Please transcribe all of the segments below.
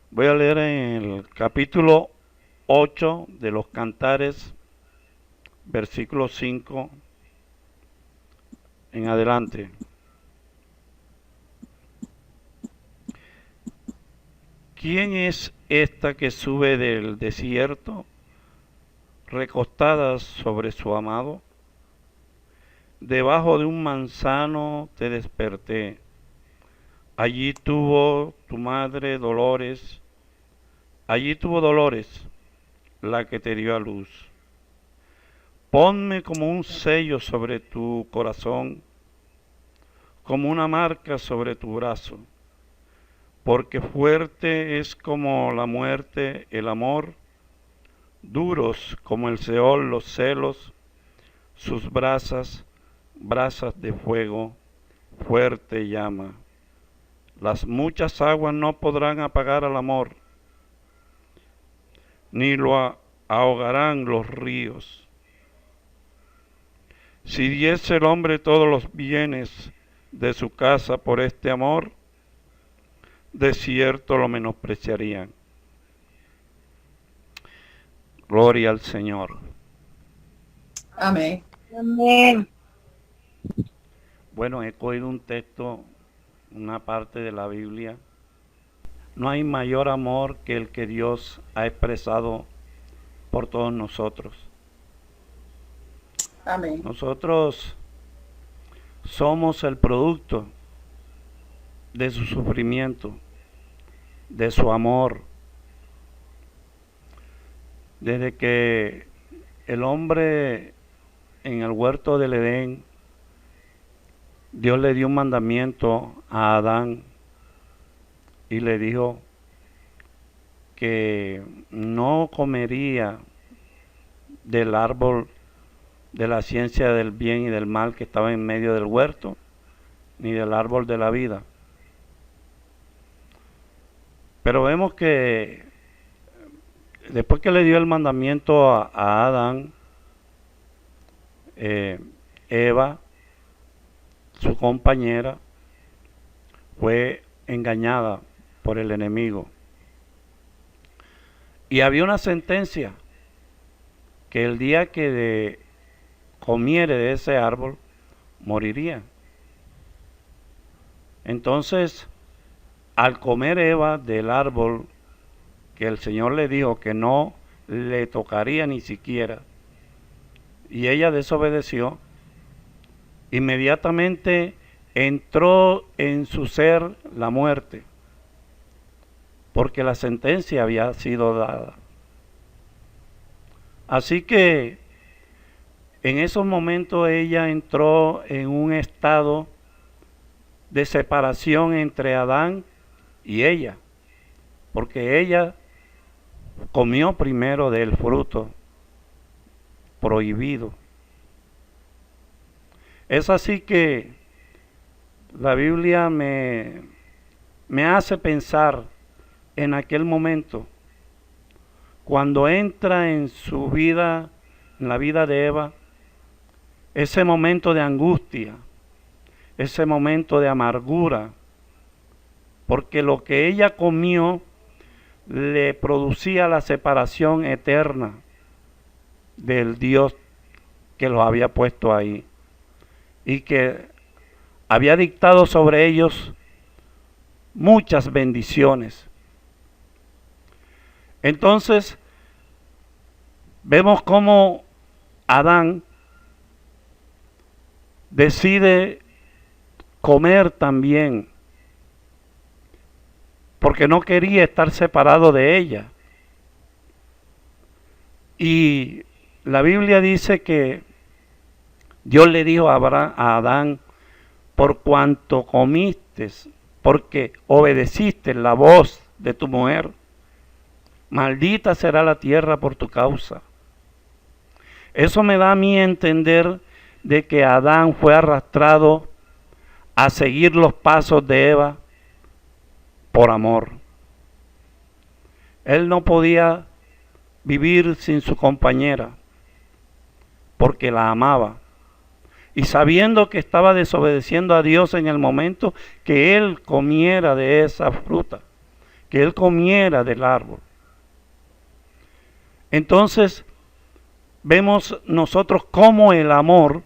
Voy a leer en el capítulo 8 de los Cantares, versículo 5 en adelante. ¿Quién es esta que sube del desierto, recostada sobre su amado? Debajo de un manzano te desperté. Allí tuvo tu madre Dolores, allí tuvo Dolores, la que te dio a luz. Ponme como un sello sobre tu corazón, como una marca sobre tu brazo, porque fuerte es como la muerte el amor, duros como el Seol los celos, sus brasas, brasas de fuego, fuerte llama. Las muchas aguas no podrán apagar al amor, ni lo ahogarán los ríos. Si diese el hombre todos los bienes de su casa por este amor, de cierto lo menospreciarían. Gloria al Señor. Amén. Amén. Bueno, he cogido un texto, una parte de la Biblia. No hay mayor amor que el que Dios ha expresado por todos nosotros. Amén. Nosotros somos el producto de su sufrimiento, de su amor. Desde que el hombre en el huerto del Edén, Dios le dio un mandamiento a Adán y le dijo que no comería del árbol de la ciencia del bien y del mal que estaba en medio del huerto, ni del árbol de la vida. Pero vemos que después que le dio el mandamiento a Adán, Eva, su compañera, fue engañada por el enemigo. Y había una sentencia que el día que comiere de ese árbol, moriría. Entonces, al comer Eva del árbol que el Señor le dijo que no le tocaría ni siquiera, y ella desobedeció, inmediatamente entró en su ser la muerte, porque la sentencia había sido dada. Así que en esos momentos ella entró en un estado de separación entre Adán y ella, porque ella comió primero del fruto prohibido. Es así que la Biblia me hace pensar en aquel momento, cuando entra en su vida, en la vida de Eva, ese momento de angustia, ese momento de amargura, porque lo que ella comió le producía la separación eterna del Dios que los había puesto ahí y que había dictado sobre ellos muchas bendiciones. Entonces, vemos cómo Adán decide comer también, porque no quería estar separado de ella. Y la Biblia dice que Dios le dijo a Adán, por cuanto comiste, porque obedeciste la voz de tu mujer, maldita será la tierra por tu causa. Eso me da a mí a entender de que Adán fue arrastrado a seguir los pasos de Eva por amor. Él no podía vivir sin su compañera porque la amaba. Y sabiendo que estaba desobedeciendo a Dios en el momento que él comiera de esa fruta, que él comiera del árbol. Entonces, vemos nosotros cómo el amor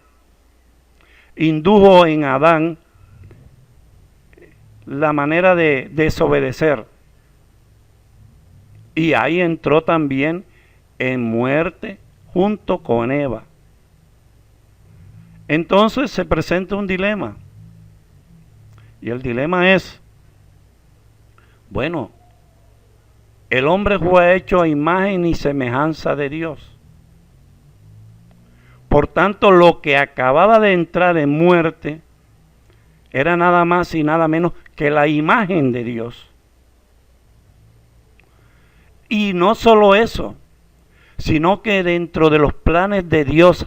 indujo en Adán la manera de desobedecer. Y ahí entró también en muerte junto con Eva. Entonces se presenta un dilema. Y el dilema es, bueno, el hombre fue hecho a imagen y semejanza de Dios. Por tanto, lo que acababa de entrar en muerte era nada más y nada menos que la imagen de Dios. Y no solo eso, sino que dentro de los planes de Dios,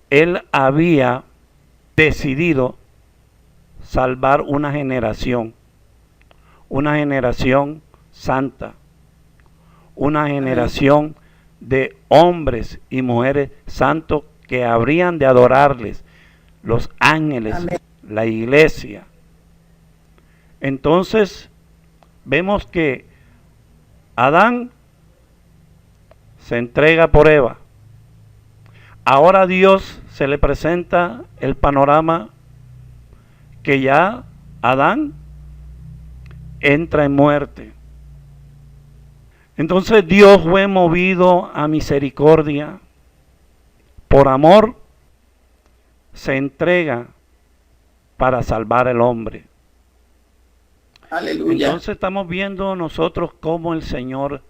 Él había decidido salvar una generación santa, una generación de hombres y mujeres santos que habrían de adorarles, los ángeles, amén, la iglesia. Entonces, vemos que Adán se entrega por Eva. Ahora a Dios se le presenta el panorama que ya Adán entra en muerte. Entonces Dios fue movido a misericordia. Por amor se entrega para salvar al hombre. Aleluya. Entonces estamos viendo nosotros cómo el Señor,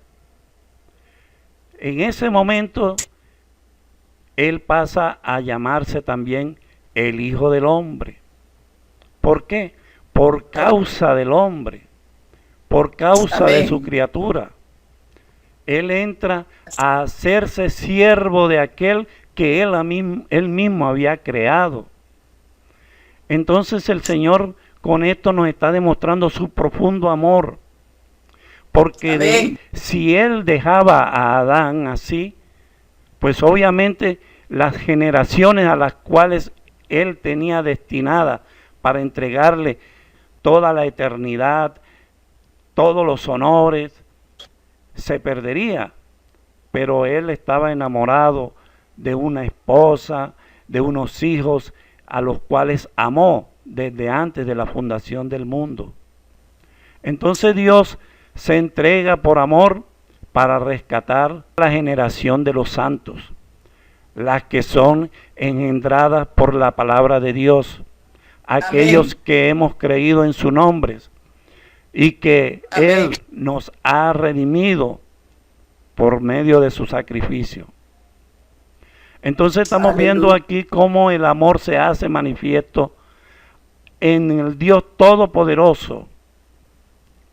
en ese momento, Él pasa a llamarse también el Hijo del Hombre. ¿Por qué? Por causa del hombre, por causa de su criatura. Él entra a hacerse siervo de aquel que él mismo había creado. Entonces el Señor con esto nos está demostrando su profundo amor. Porque si Él dejaba a Adán así, pues obviamente las generaciones a las cuales Él tenía destinadas para entregarle toda la eternidad, todos los honores, se perdería. Pero Él estaba enamorado de una esposa, de unos hijos a los cuales amó desde antes de la fundación del mundo. Entonces Dios se entrega por amor para rescatar la generación de los santos, las que son engendradas por la palabra de Dios, aquellos que hemos creído en su nombre y que Él nos ha redimido por medio de su sacrificio. Entonces estamos viendo aquí cómo el amor se hace manifiesto en el Dios Todopoderoso.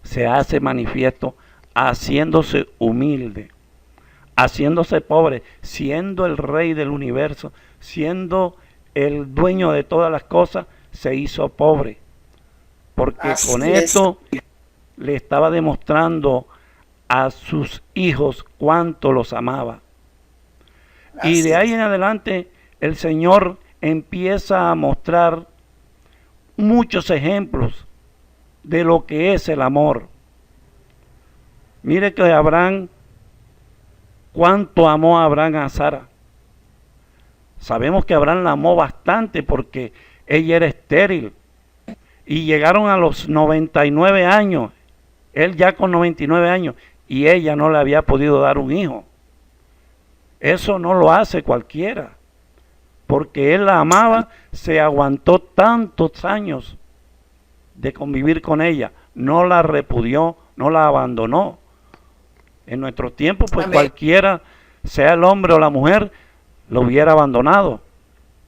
Se hace manifiesto haciéndose humilde, haciéndose pobre, siendo el Rey del universo, siendo el dueño de todas las cosas, se hizo pobre. Porque con esto le estaba demostrando a sus hijos cuánto los amaba. Y de ahí en adelante el Señor empieza a mostrar muchos ejemplos de lo que es el amor. Mire que Abraham, cuánto amó a Abraham a Sara. Sabemos que Abraham la amó bastante porque ella era estéril. Y llegaron a los 99 años, él ya con 99 años, y ella no le había podido dar un hijo. Eso no lo hace cualquiera, porque él la amaba, se aguantó tantos años de convivir con ella, no la repudió, no la abandonó. En nuestro tiempo, pues cualquiera, sea el hombre o la mujer, lo hubiera abandonado,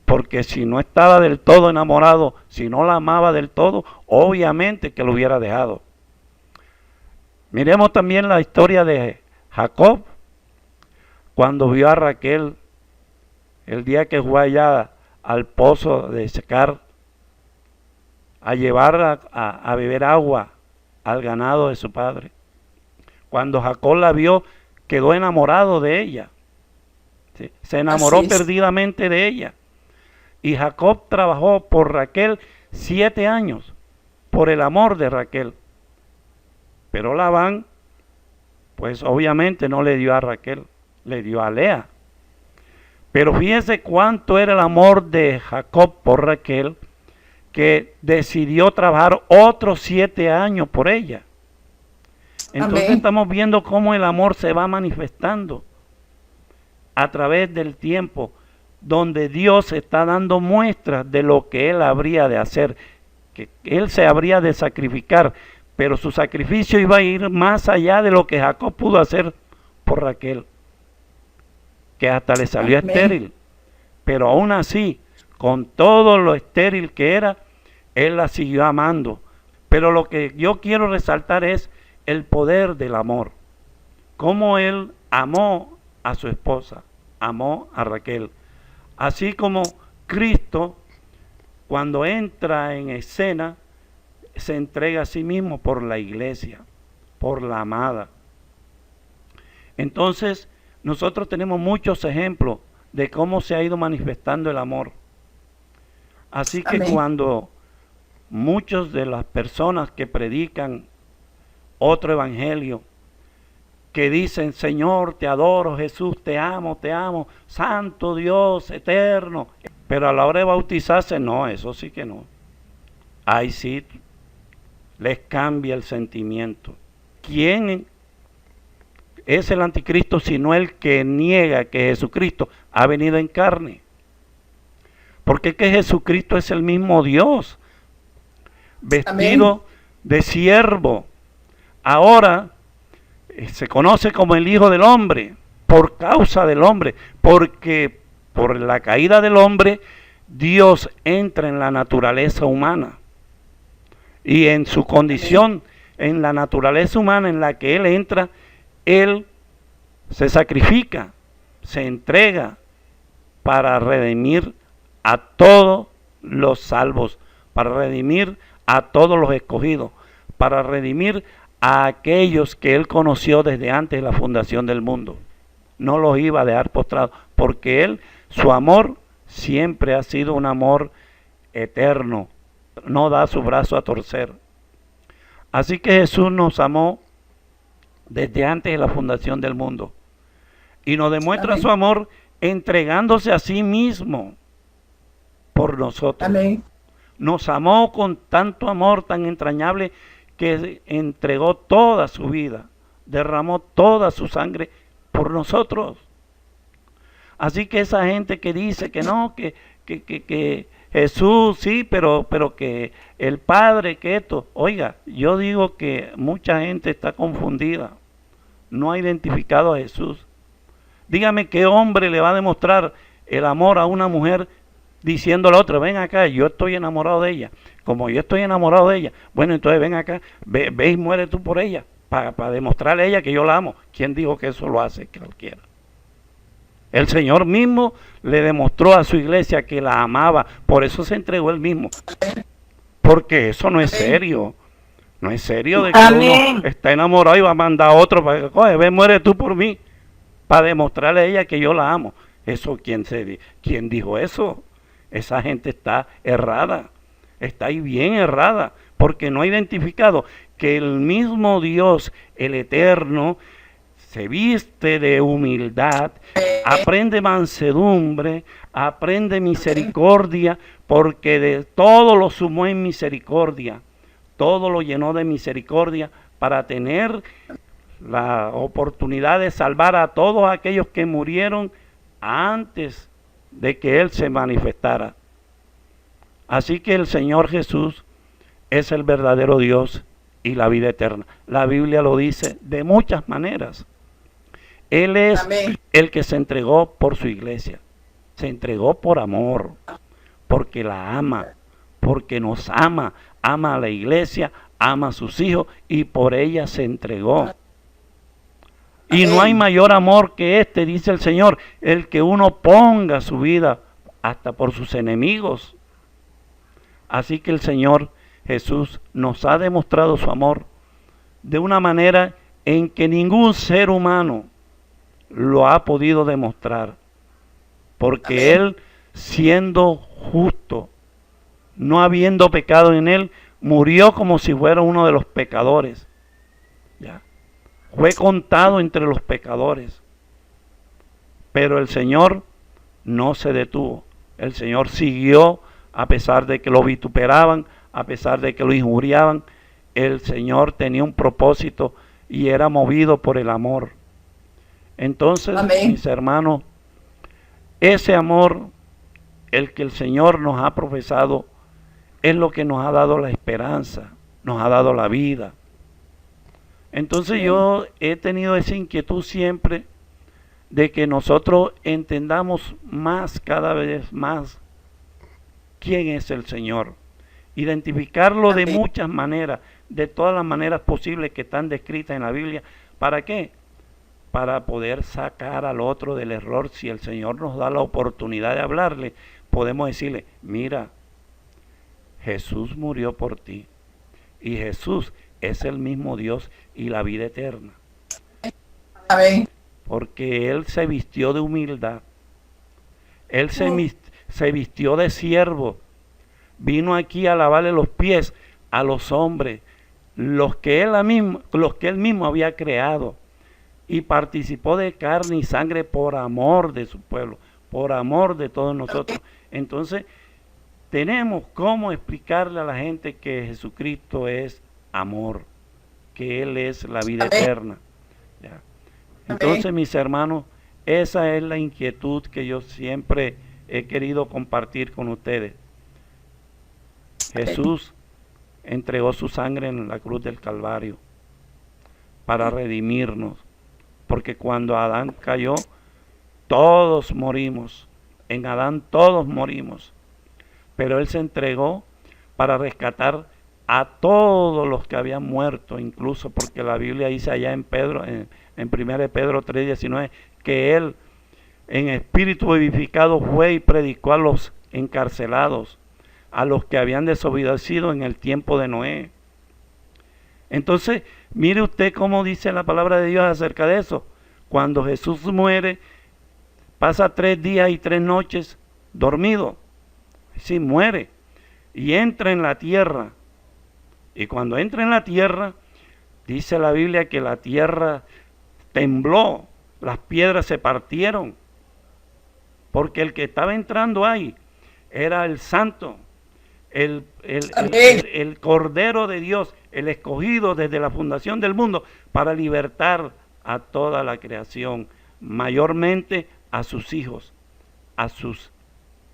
porque si no estaba del todo enamorado, si no la amaba del todo, obviamente que lo hubiera dejado. Miremos también la historia de Jacob, cuando vio a Raquel el día que fue allá al pozo de Secar a llevar a beber agua al ganado de su padre. Cuando Jacob la vio, quedó enamorado de ella. ¿Sí? Se enamoró perdidamente de ella. Y Jacob trabajó por Raquel 7 años, por el amor de Raquel. Pero Labán, pues obviamente no le dio a Raquel, le dio a Lea. Pero fíjese cuánto era el amor de Jacob por Raquel, que decidió trabajar otros 7 años por ella. Entonces Amén. estamos viendo cómo el amor se va manifestando a través del tiempo, donde Dios está dando muestras de lo que Él habría de hacer, que Él se habría de sacrificar, pero su sacrificio iba a ir más allá de lo que Jacob pudo hacer por Raquel, que hasta le salió Amén. estéril. Pero aún así, con todo lo estéril que era, Él la siguió amando. Pero lo que yo quiero resaltar es el poder del amor. Cómo Él amó a su esposa, amó a Raquel. Así como Cristo, cuando entra en escena, se entrega a sí mismo por la iglesia, por la amada. Entonces, nosotros tenemos muchos ejemplos de cómo se ha ido manifestando el amor. Así que Amén. cuando muchas de las personas que predican otro evangelio, que dicen, Señor, te adoro, Jesús, te amo, Santo Dios, eterno, pero a la hora de bautizarse, no, eso sí que no. Ahí sí les cambia el sentimiento. ¿Quién es el anticristo sino el que niega que Jesucristo ha venido en carne? Porque es que Jesucristo es el mismo Dios, vestido Amén. de siervo. Ahora se conoce como el Hijo del Hombre, por causa del hombre, porque por la caída del hombre, Dios entra en la naturaleza humana. Y en su condición, en la naturaleza humana en la que Él entra, Él se sacrifica, se entrega para redimir a todos los salvos, para redimir a todos los escogidos, para redimir a aquellos que Él conoció desde antes de la fundación del mundo. No los iba a dejar postrados, porque Él, su amor, siempre ha sido un amor eterno, no da su brazo a torcer. Así que Jesús nos amó desde antes de la fundación del mundo y nos demuestra Amén. su amor entregándose a sí mismo por nosotros. Amén. Nos amó con tanto amor tan entrañable que entregó toda su vida, derramó toda su sangre por nosotros. Así que esa gente que dice que no, que Jesús sí, pero que el Padre, que esto, oiga, yo digo que mucha gente está confundida, no ha identificado a Jesús. Dígame qué hombre le va a demostrar el amor a una mujer diciendo a la otra, ven acá, yo estoy enamorado de ella. Como yo estoy enamorado de ella, bueno, entonces ven acá, ve y muere tú por ella, para demostrarle a ella que yo la amo. ¿Quién dijo que eso lo hace cualquiera? El Señor mismo le demostró a su iglesia que la amaba, por eso se entregó él mismo. Porque eso no es serio. No es serio de que uno está enamorado y va a mandar a otro para que, coge, ve, muere tú por mí, para demostrarle a ella que yo la amo. Eso, ¿quién dijo eso? Esa gente está errada, está ahí bien errada, porque no ha identificado que el mismo Dios, el Eterno, se viste de humildad, aprende mansedumbre, aprende misericordia, porque de todo lo sumó en misericordia, todo lo llenó de misericordia para tener la oportunidad de salvar a todos aquellos que murieron antes de que Él se manifestara. Así que el Señor Jesús es el verdadero Dios y la vida eterna. La Biblia lo dice de muchas maneras. Él es Amén. el que se entregó por su iglesia. Se entregó por amor, porque la ama, porque nos ama. Ama a la iglesia, ama a sus hijos y por ella se entregó. Y no hay mayor amor que este, dice el Señor, el que uno ponga su vida hasta por sus enemigos. Así que el Señor Jesús nos ha demostrado su amor de una manera en que ningún ser humano lo ha podido demostrar. Porque Él, siendo justo, no habiendo pecado en Él, murió como si fuera uno de los pecadores. Ya. Fue contado entre los pecadores. Pero el Señor no se detuvo. El Señor siguió a pesar de que lo vituperaban, a pesar de que lo injuriaban. El Señor tenía un propósito y era movido por el amor. Entonces, Amén. mis hermanos, ese amor, el que el Señor nos ha profesado, es lo que nos ha dado la esperanza, nos ha dado la vida. Entonces yo he tenido esa inquietud siempre de que nosotros entendamos más, cada vez más, quién es el Señor. Identificarlo de muchas maneras, de todas las maneras posibles que están descritas en la Biblia. ¿Para qué? Para poder sacar al otro del error. Si el Señor nos da la oportunidad de hablarle, podemos decirle, mira, Jesús murió por ti. Y Jesús es el mismo Dios y la vida eterna. Amén. Porque Él se vistió de humildad. Él se vistió de siervo. Vino aquí a lavarle los pies a los hombres, los que él mismo había creado. Y participó de carne y sangre por amor de su pueblo, por amor de todos nosotros. Entonces, tenemos cómo explicarle a la gente que Jesucristo es amor, que Él es la vida eterna. ¿Ya? Entonces, mis hermanos, esa es la inquietud que yo siempre he querido compartir con ustedes. Jesús entregó su sangre en la cruz del Calvario para redimirnos, porque cuando Adán cayó, todos morimos. En Adán todos morimos. Pero Él se entregó para rescatar a todos los que habían muerto, incluso porque la Biblia dice allá en 1 de Pedro 3:19, que Él en espíritu vivificado fue y predicó a los encarcelados, a los que habían desobedecido en el tiempo de Noé. Entonces, mire usted cómo dice la palabra de Dios acerca de eso. Cuando Jesús muere, pasa 3 días y 3 noches dormido. Sí, muere. Y entra en la tierra. Y cuando entra en la tierra, dice la Biblia que la tierra tembló, las piedras se partieron. Porque el que estaba entrando ahí era el santo, el Cordero de Dios, el escogido desde la fundación del mundo para libertar a toda la creación, mayormente a sus hijos, a sus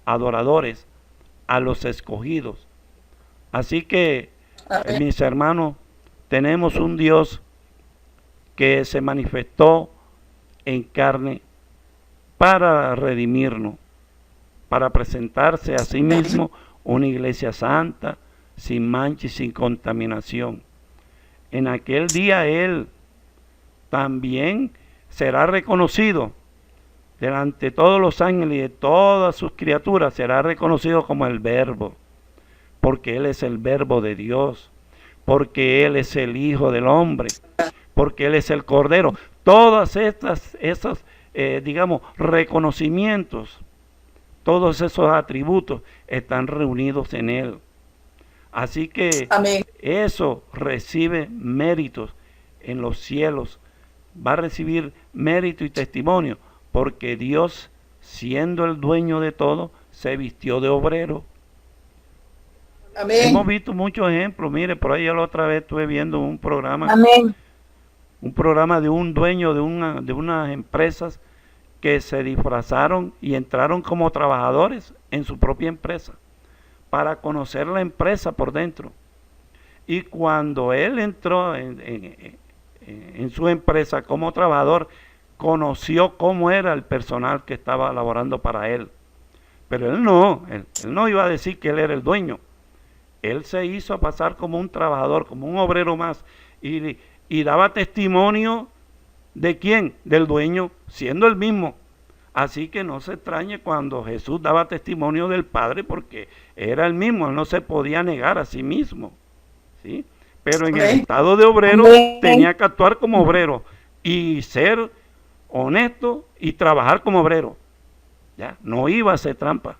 adoradores, a los escogidos. Así que, mis hermanos, tenemos un Dios que se manifestó en carne para redimirnos, para presentarse a sí mismo una iglesia santa, sin mancha y sin contaminación. En aquel día Él también será reconocido delante de todos los ángeles y de todas sus criaturas, será reconocido como el Verbo, porque Él es el Verbo de Dios, porque Él es el Hijo del Hombre, porque Él es el Cordero. Todas esos reconocimientos, todos esos atributos están reunidos en Él. Así que eso recibe méritos en los cielos, va a recibir mérito y testimonio, porque Dios, siendo el dueño de todo, se vistió de obrero. Amén. Hemos visto muchos ejemplos. Mire, por ahí yo la otra vez estuve viendo un programa. Amén. Un programa de un dueño de unas empresas que se disfrazaron y entraron como trabajadores en su propia empresa para conocer la empresa por dentro. Y cuando él entró en su empresa como trabajador, conoció cómo era el personal que estaba laborando para él. Pero él no iba a decir que él era el dueño. Él se hizo pasar como un trabajador, como un obrero más, y daba testimonio ¿de quién? Del dueño, siendo el mismo. Así que no se extrañe cuando Jesús daba testimonio del Padre, porque era el mismo, él no se podía negar a sí mismo, ¿sí? Pero en el estado de obrero tenía que actuar como obrero y ser honesto y trabajar como obrero. Ya, no iba a hacer trampa.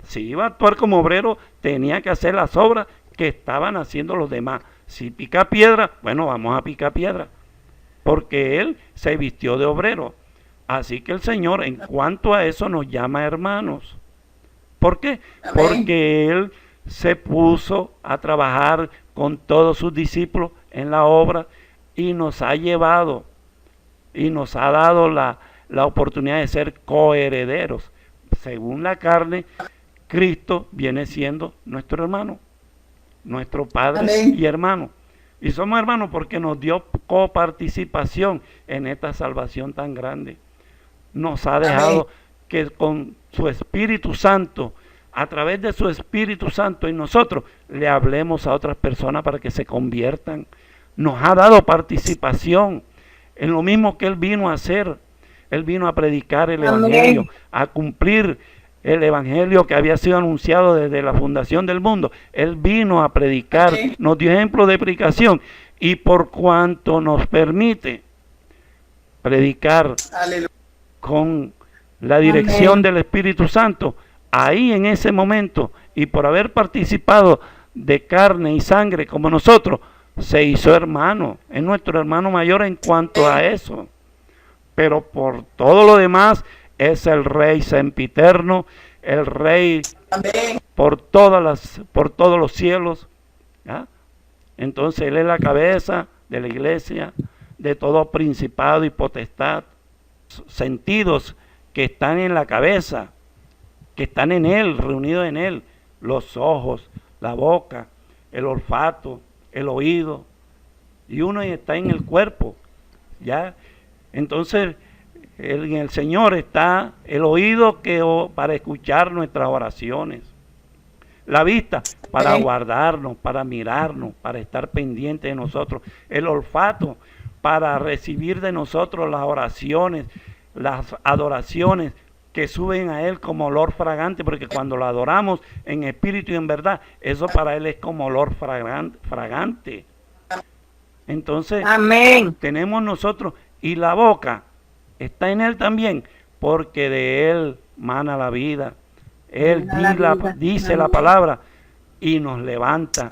Si iba a actuar como obrero, tenía que hacer las obras que estaban haciendo los demás, Si pica piedra, bueno, vamos a picar piedra, porque Él se vistió de obrero. Así que el Señor, en cuanto a eso, nos llama hermanos. ¿Por qué? Amén. Porque Él se puso a trabajar con todos sus discípulos en la obra y nos ha llevado y nos ha dado la oportunidad de ser coherederos. Según la carne, Cristo viene siendo nuestro hermano, nuestro Padre Amén. y hermano. Y somos hermanos porque nos dio coparticipación en esta salvación tan grande. Nos ha dejado que con su Espíritu Santo, a través de su Espíritu Santo en nosotros, le hablemos a otras personas para que se conviertan. Nos ha dado participación en lo mismo que Él vino a hacer. Él vino a predicar el Evangelio, a cumplir el Evangelio que había sido anunciado desde la fundación del mundo. Él vino a predicar, nos dio ejemplo de predicación, y por cuanto nos permite predicar con la dirección del Espíritu Santo, ahí en ese momento, y por haber participado de carne y sangre como nosotros, se hizo hermano, es nuestro hermano mayor en cuanto a eso. Pero por todo lo demás es el Rey sempiterno, el Rey por todos los cielos. ¿Ya? Entonces Él es la cabeza de la iglesia, de todo principado y potestad. Sentidos que están en la cabeza, que están en Él, reunidos en Él, los ojos, la boca, el olfato, el oído, y uno está en el cuerpo, ¿ya? Entonces, en el Señor está el oído para escuchar nuestras oraciones, la vista para guardarnos, para mirarnos, para estar pendiente de nosotros, el olfato para recibir de nosotros las oraciones, las adoraciones que suben a Él como olor fragante, porque cuando lo adoramos en espíritu y en verdad, eso para Él es como olor fragante. Entonces, amén, tenemos nosotros, y la boca está en Él también, porque de Él mana la vida. Él dice la palabra y nos levanta,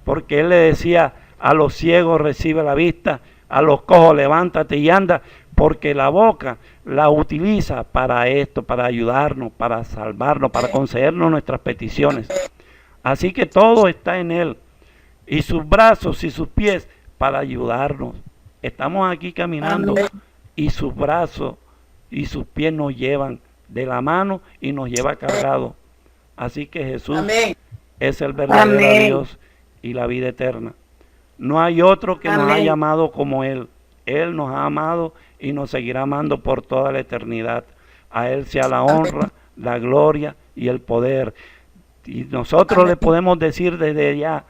porque Él le decía a los ciegos: recibe la vista, a los cojos: levántate y anda, porque la boca la utiliza para esto, para ayudarnos, para salvarnos, para concedernos nuestras peticiones. Así que todo está en Él, y sus brazos y sus pies para ayudarnos. Estamos aquí caminando, y sus brazos y sus pies nos llevan de la mano y nos lleva cargado. Así que Jesús es el verdadero Dios y la vida eterna. No hay otro que nos haya amado como Él. Él nos ha amado y nos seguirá amando por toda la eternidad. A Él sea la honra, la gloria y el poder. Y nosotros le podemos decir desde ya: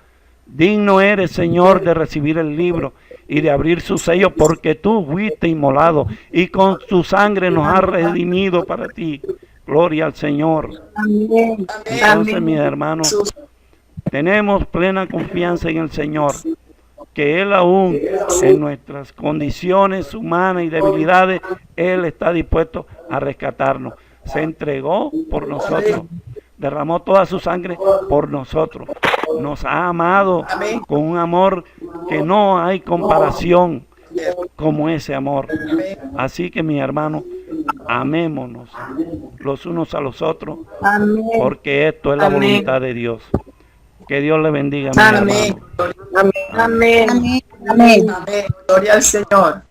digno eres, Señor, de recibir el libro y de abrir su sello, porque tú fuiste inmolado y con tu sangre nos has redimido para ti. Gloria al Señor. Entonces, mis hermanos, tenemos plena confianza en el Señor, que Él aún en nuestras condiciones humanas y debilidades, Él está dispuesto a rescatarnos. Se entregó por nosotros, derramó toda su sangre por nosotros. Nos ha amado con un amor que no hay comparación como ese amor. Así que, mis hermanos, amémonos los unos a los otros, porque esto es la voluntad de Dios. Que Dios le bendiga, mis hermanos. Amén. Amén. Amén. Gloria al Señor.